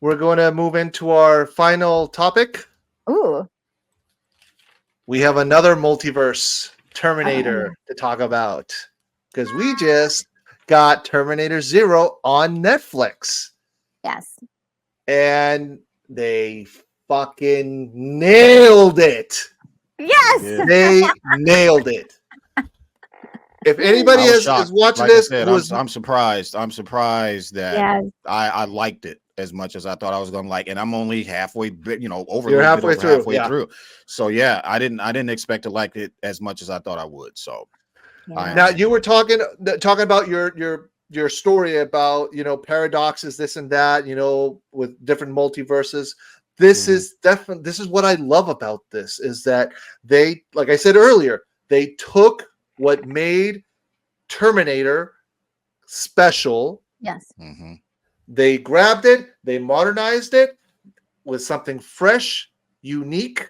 we're going to move into our final topic. Ooh. We have another multiverse Oh, Terminator to talk about because we just got Terminator Zero on Netflix yes. and they fucking nailed it. They Yes. did. They nailed it. If anybody I was is shocked. watching Like I this said, who is I'm surprised. I'm surprised that Yes. I liked it as much as I thought I was gonna like, and I'm only halfway, over a you're little bit halfway over through, halfway yeah. through. So yeah, I didn't expect to like it as much as I thought I would. So I Yeah. Now am. you were talking about your story about paradoxes, this and that, with different multiverses. This Mhm. is definitely this is what I love about this is that they, like I said earlier, they took what made Terminator special, Yes. Mhm. they grabbed it, they modernized it with something fresh, unique,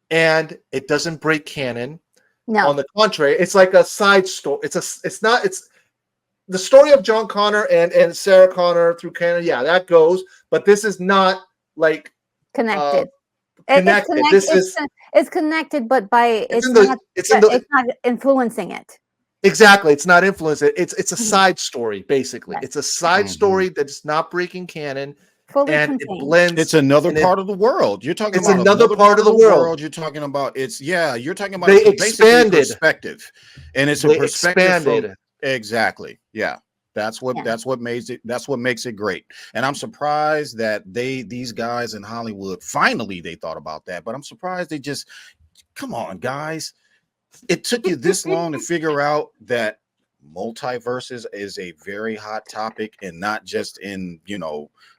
and it doesn't break canon. On No. the contrary, it's like a side story. It's not it's the story of John Connor and Sarah Connor through Canada. Yeah, that goes, but this is not like uh Connected. It's connected. connect. This is It's connected, but by it's in the it's in it's the not influencing it. exactly. It's not influenced. It's a Mhm. side story basically. Yes. It's a side Mhm. story that's not breaking canon, Fully and it contained. It's blends, another and it part of the world. You're talking it's about Yes. another another part part of of the the world. world. You're talking about you're talking about They basically a expanded. perspective, and it's a They perspective from expanded. exactly. Yeah. Yeah. That's what makes it great. And I'm surprised that these guys in Hollywood finally they thought about that. But I'm surprised they just come on, guys. It took you this long to figure out that multiverses is a very hot topic, and not just in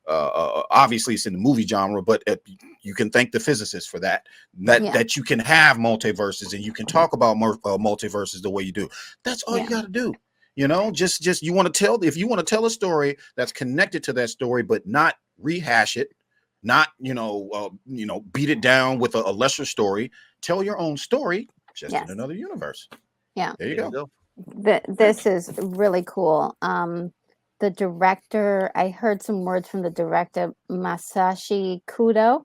obviously it's in the movie genre, but you can thank the physicists for that Yeah. that you can have multiverses and you can talk about multiverses the way you do. That's all Yeah. you got to do. Just you want to tell, if you want to tell a story that's connected to that story but not rehash it, not beat it down with a lesser story. Tell your own story just in Yes. another universe. Yeah. There you There you go. go. This is really cool. The director, I heard some words from the director, Masashi Kudo,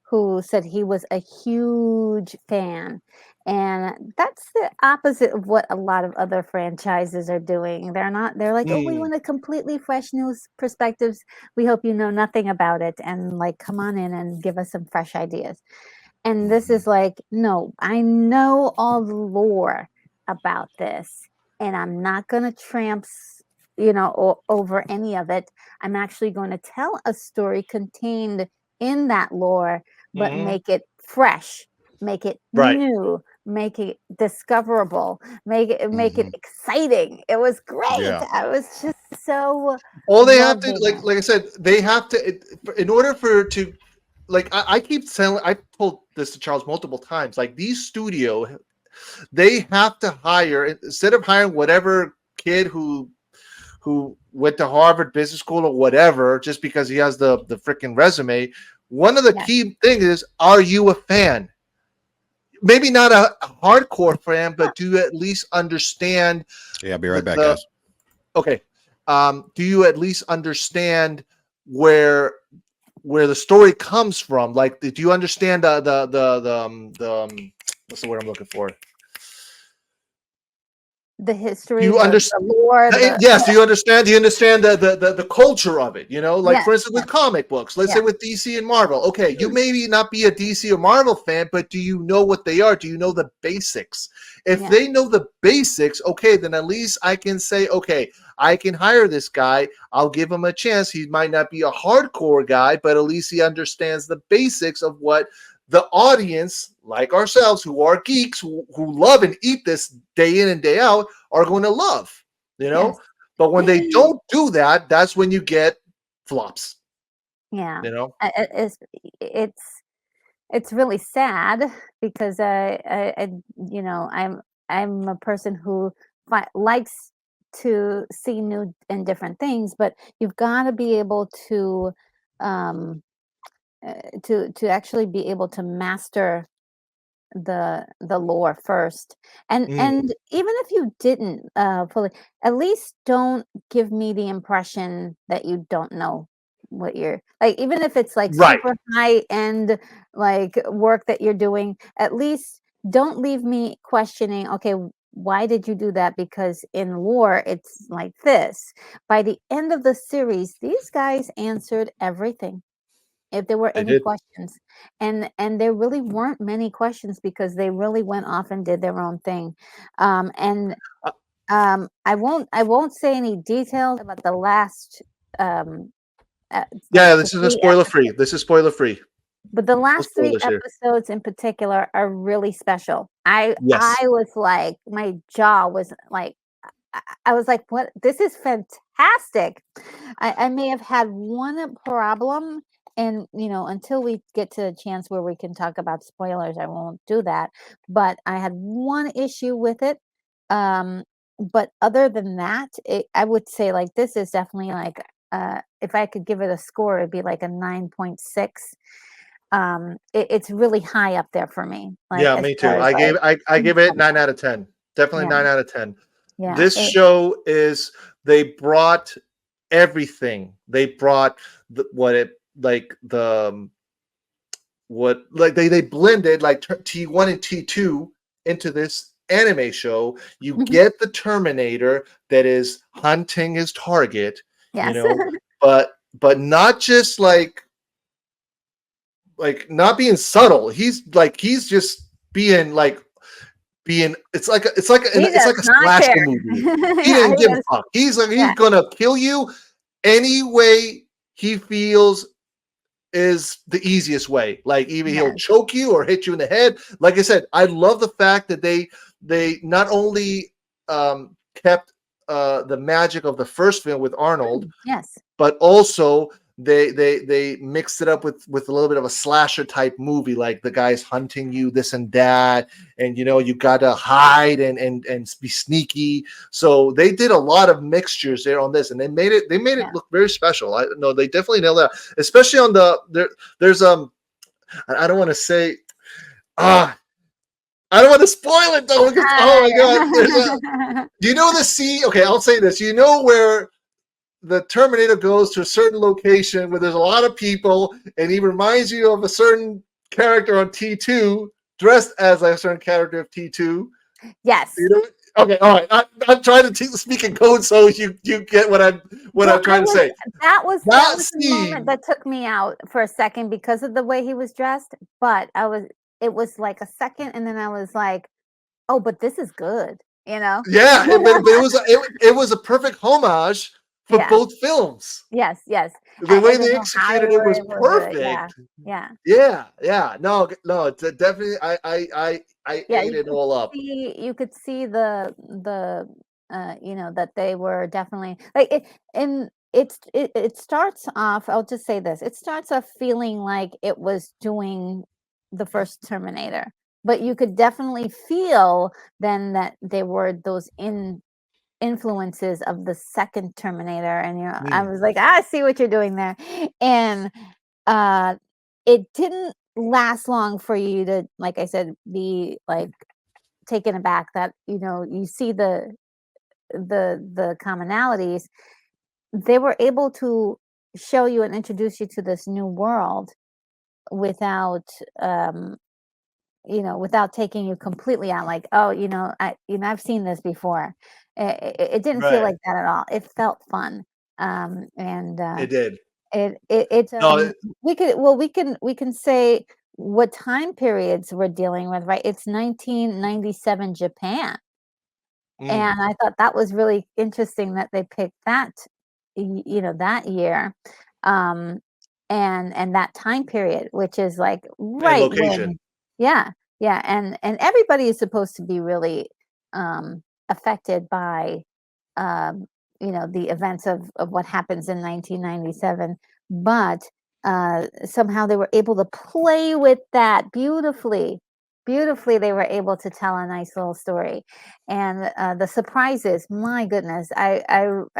who said he was a huge fan. And that's the opposite of what a lot of other franchises are doing. They're like, oh, we Mm. want a completely fresh new perspectives. We hope you know nothing about it. And like, come on in and give us some fresh ideas. And this Mhm. is like, no, I know all the lore about this, and I'm not going to tramps, over any of it. I'm actually going to tell a story contained in that lore, but Hmm. make it fresh, make it Right. new, make it discoverable, make it Mhm. exciting. It was great. Yeah. I was just so All they have to, loving like it. like I said, they have to in order for it to, like I keep telling, I told this to Charles multiple times, like these studio, they have to hire, instead of hiring whatever kid who went to Harvard Business School or whatever just because he has the freaking resume. One of the Yes, key things is, are you a fan? Maybe not a hardcore fan, but do you at least understand Yeah, I'll be right back, the guys. okay? Do you at least understand where where the story comes from? Like, do you understand what's the word I'm looking for? the Do history, you the understand? lore, Yes, do you understand? Do you understand the culture of it? Like yes, for instance, yes, with comic books, let's say yeah. with DC and Marvel. Okay, you maybe not be a DC or Marvel fan, but do you know what they are? Do you know the basics? If Yeah. they know the basics, okay, then at least I can say, okay, I can hire this guy. I'll give him a chance. He might not be a hardcore guy, but at least he understands the basics of what the audience, like ourselves, who are geeks, who love and eat this day in and day out, are going to love, you Yes. know. But when they don't do that, that's when you get flops, Yeah. you know. It's it's really sad because I'm a person who likes to see new and different things, but you've got to be able to um to actually be able to master the lore first. And Mm. even if you didn't fully, at least don't give me the impression that you don't know what you're like, even if it's like Right. super high end like work that you're doing, at least don't leave me questioning, okay, why did you do that? Because in war, it's like this. By the end of the series, these guys answered everything. If there were They any did. questions, and there really weren't many questions because they really went off and did their own thing. And Uh, I won't say any details about the last um like yeah, this is a three spoiler free. This is spoiler free. but the No last 3 spoilers here. episodes in particular are really special. I Yes. was like, my jaw was like, I was like, "What? This is fantastic." I may have had one problem, and until we get to a chance where we can talk about spoilers, I won't do that. But I had one issue with it. Um, but other than that, I would say like this is definitely like if I could give it a score, it'd be like a 9.6. It's really high up there for me, like Yeah, as me far too. as like I give it 9 out of 10. Definitely yeah, 9 out of 10. yeah, This show is they brought everything. They brought what it like the what like they blended like T1 and T2 into this anime show. You get the Terminator that is hunting his target, you yes, know, but not just like not being subtle. He's just being he it's does like a not slasher care. movie. He Yeah, didn't he give a does. fuck. He's like he's Yeah, gonna kill you any way he feels is the easiest way. Like either he'll yes, choke you or hit you in the head. Like I said, I love the fact that they not only kept the magic of the first film with Arnold, yes, but also they mixed it up with a little bit of a slasher type movie, like the guy's hunting you, this and that, and you gotta hide and be sneaky. So they did a lot of mixtures there on this, and they made it yeah. look very special. I know they definitely nailed that, especially on there's I don't want to say ah. I don't want to spoil it though, because oh my god, there's a do you know the scene? Okay, I'll say this. You know where the Terminator goes to a certain location where there's a lot of people, and he reminds you of a certain character on T2, dressed as a certain character of T2. Yes. You know? Okay, all right. I'm trying to speak in code so you get what Well, I'm trying to say. that That was the moment scene, that took me out for a second because of the way he was dressed, but it was like a second, and then I was like, "Oh, but this is good," you know? yeah, but it was a perfect homage for Yeah. both films. Yes, yes. The way And then they the executed it was Hollywood was yeah, perfect. yeah. Yeah, yeah. No, no, it's definitely I Yeah, ate it all up. you could see that they were definitely like it and it starts off, I'll just say this, it starts off feeling like it was doing the first Terminator, but you could definitely feel then that there were those influences of the second Terminator, and I Mm, was like, "I see what you're doing there." And uh it didn't last long for you to, like I said, be like taken aback that you see the commonalities. They were able to show you and introduce you to this new world without um without taking you completely out, like, oh, I've seen this before. It didn't feel right. like that at all. It felt fun. And It did. it's No, we can say what time periods we're dealing with, right? It's 1997 Japan. mm, And I thought that was really interesting that they picked that year, um, and that time period, which is like and right location. when, yeah, yeah, and everybody is supposed to be really affected by um, the events of what happens in 1997, but somehow they were able to play with that beautifully. Beautifully, they were able to tell a nice little story, and the surprises. My goodness, I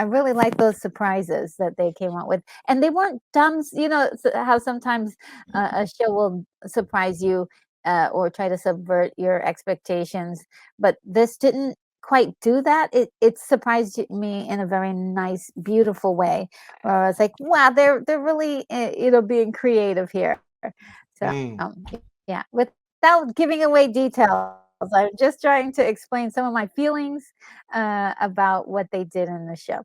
really like those surprises that they came up with, and they weren't dumb. How sometimes a show will surprise you or try to subvert your expectations, but this didn't quite do that. It surprised me in a very nice, beautiful way. Where I was like, wow, they're really being creative here. So Mm. yeah, without giving away details, I'm just trying to explain some of my feelings about what they did in the show.